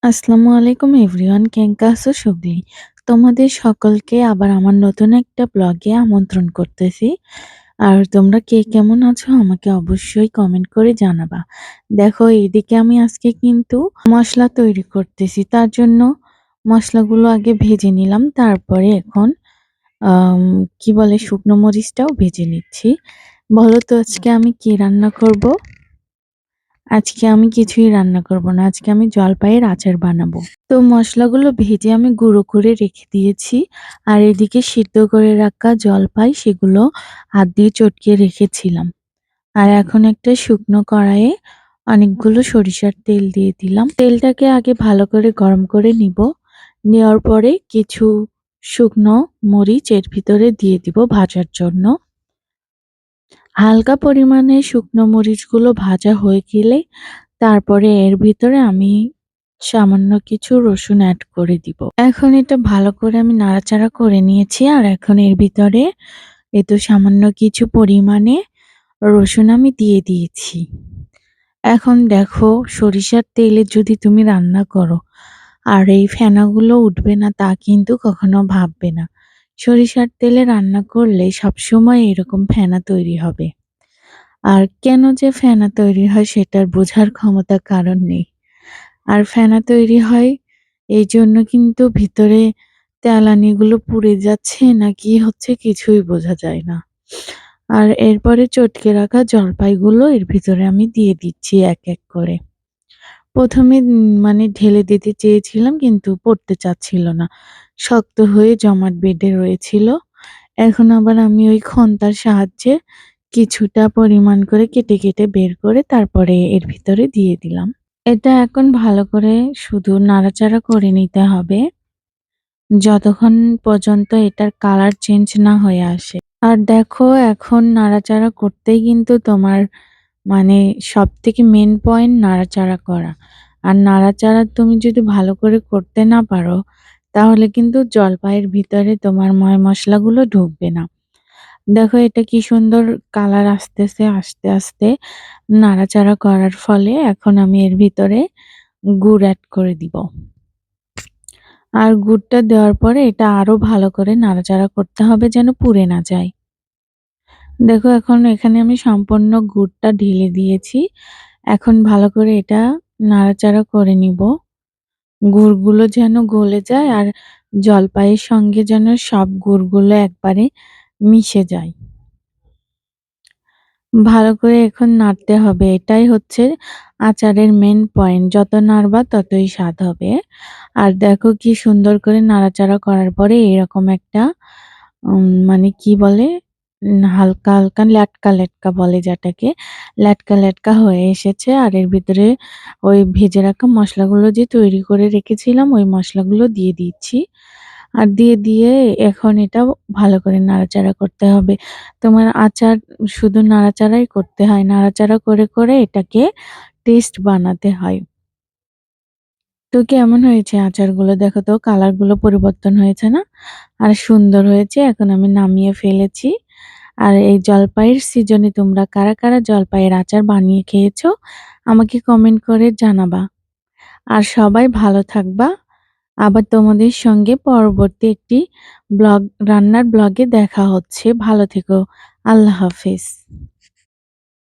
আসসালামু আলাইকুম এভরিওয়ান, কেঙ্কা আছো সবই? তোমাদের সকলকে আবার আমার নতুন একটা ব্লগে আমন্ত্রণ করতেছি। আর তোমরা কে কেমন আছো আমাকে অবশ্যই কমেন্ট করে জানাবা। দেখো, এইদিকে আমি আজকে কিন্তু মশলা তৈরি করতেছি। তার জন্য মশলাগুলো আগে ভেজে নিলাম, তারপরে এখন আম কি বলে শুকনো মরিচটাও ভেজে নিচ্ছি। বলো তো আজকে আমি কি রান্না করব? আজকে আমি কিছুই রান্না করব না। আজকে আমি জলপাইয়ের আচার বানাবো। তো মসলাগুলো ভেজে আমি গুঁড়ো করে রেখে দিয়েছি। আর এদিকে সিদ্ধ করে রাখা জলপাই সেগুলো হাত দিয়ে চটকিয়ে রেখেছিলাম। আর এখন একটা শুকনো কড়াইয়ে অনেকগুলো সরিষার তেল দিয়ে দিলাম। তেলটাকে আগে ভালো করে গরম করে নিব। নেওয়ার পরে কিছু শুকনো মরিচ এর ভিতরে দিয়ে দিব ভাজার জন্য। হালকা পরিমাণে শুকনো মরিচগুলো ভাজা হয়ে গেলে তারপরে এর ভিতরে আমি সামান্য কিছু রসুন এড করে দিব। এখন এটা ভালো করে আমি নাড়াচাড়া করে নিয়েছি। আর এখন এর ভিতরে সামান্য কিছু পরিমাণে রসুন আমি দিয়ে দিয়েছি। এখন দেখো, সরিষার তেলে যদি তুমি রান্না করো আর এই ফেনাগুলো উঠবে না তা কিন্তু কখনো ভাববে না। সরিষার তেলে রান্না করলে সবসময় এরকম ফেনা তৈরি হবে। আর কেন যে ফেনা তৈরি হয় সেটার বোঝার ক্ষমতা কারোর নেই। আর ফেনা তৈরি হয় এইজন্য কিন্তু ভিতরে তেলানিগুলো পুড়ে যাচ্ছে না কি হচ্ছে কিছুই বোঝা যায় না। আর এরপরে চটকে রাখা জলপাইগুলো এর ভিতরে আমি দিয়ে দিচ্ছি এক এক করে। ১ম এ মানে ঢেলে দিতে চেয়েছিলাম কিন্তু পড়তে চাচ্ছিল না। শক্ত হয়ে জমাট বেঁধে রয়েছিল। এখন আবার আমি ওই খন্তার সাহায্যে কিছুটা পরিমাণ করে কেটে, কেটে বের করে তারপরে এর ভিতরে দিয়ে দিলাম। এটা এখন ভালো করে শুধু নাড়াচাড়া করে নিতে হবে যতক্ষণ পর্যন্ত এটার কালার চেঞ্জ না হয়ে আসে। আর দেখো, এখন নাড়াচাড়া করতেই কিন্তু তোমার মানে সবথেকে মেইন পয়েন্ট নাড়াচাড়া করা। আর নাড়াচাড়া তুমি যদি ভালো করে করতে না পারো তাহলে কিন্তু জলপাইয়ের ভিতরে তোমার মশলাগুলো ঢুকবে না। দেখো, এটা কি সুন্দর কালার আসতেছে আস্তে, আস্তে নাড়াচাড়া করার ফলে এখন আমি এর ভিতরে গুড় এড করে দিব। আর গুড়টা দেওয়ার পরে এটা আরো ভালো করে নাড়াচাড়া করতে হবে যেন পুড়ে না যায়। দেখো, এখন এখানে আমি সম্পূর্ণ গুড়টা ঢেলে দিয়েছি। এখন ভালো করে এটা নাড়াচাড়া করে নিব। গুড়গুলো যেন গলে যায় আর জলপাইয়ের সঙ্গে যেন সব গুড়গুলো একবারে মিশে যায়। ভালো করে এখন নাড়তে হবে। এটাই হচ্ছে আচারের মেইন পয়েন্ট। যত নাড়বা ততই স্বাদ হবে। আর দেখো কি সুন্দর করে নাড়াচাড়া করার পরে এরকম একটা মানে কি বলে? হালকা, হালকা ল্যাটকা, ল্যাটকা বলে যেটাকে। ল্যাটকা, ল্যাটকা হয়ে এসেছে। আর এর ভিতরে ওই ভেজে রাখা মসলাগুলো যে তৈরি করে রেখেছিলাম ওই মসলাগুলো দিয়ে দিচ্ছি। আর দিয়ে এখন এটা ভালো করে নাড়াচাড়া করতে হবে। তোমার আচার শুধু নাড়াচাড়াই করতে হয়। নাড়াচাড়া করে, করে এটাকে টেস্ট বানাতে হয়। তো কেমন হয়েছে আচারগুলো? দেখো তো কালারগুলো পরিবর্তন হয়েছে না? আর সুন্দর হয়েছে। এখন আমি নামিয়ে ফেলেছি। আর এই জলপাইয়ের সিজনে তোমরা কারা, কারা জলপাইয়ের আচার বানিয়ে খেয়েছো? আমাকে কমেন্ট করে জানাবা। আর সবাই ভালো থাকবা। আবার তোমাদের সঙ্গে পরবর্তী একটি রান্নার ব্লগে দেখা হচ্ছে। ভালো থেকো। আল্লাহ হাফেজ।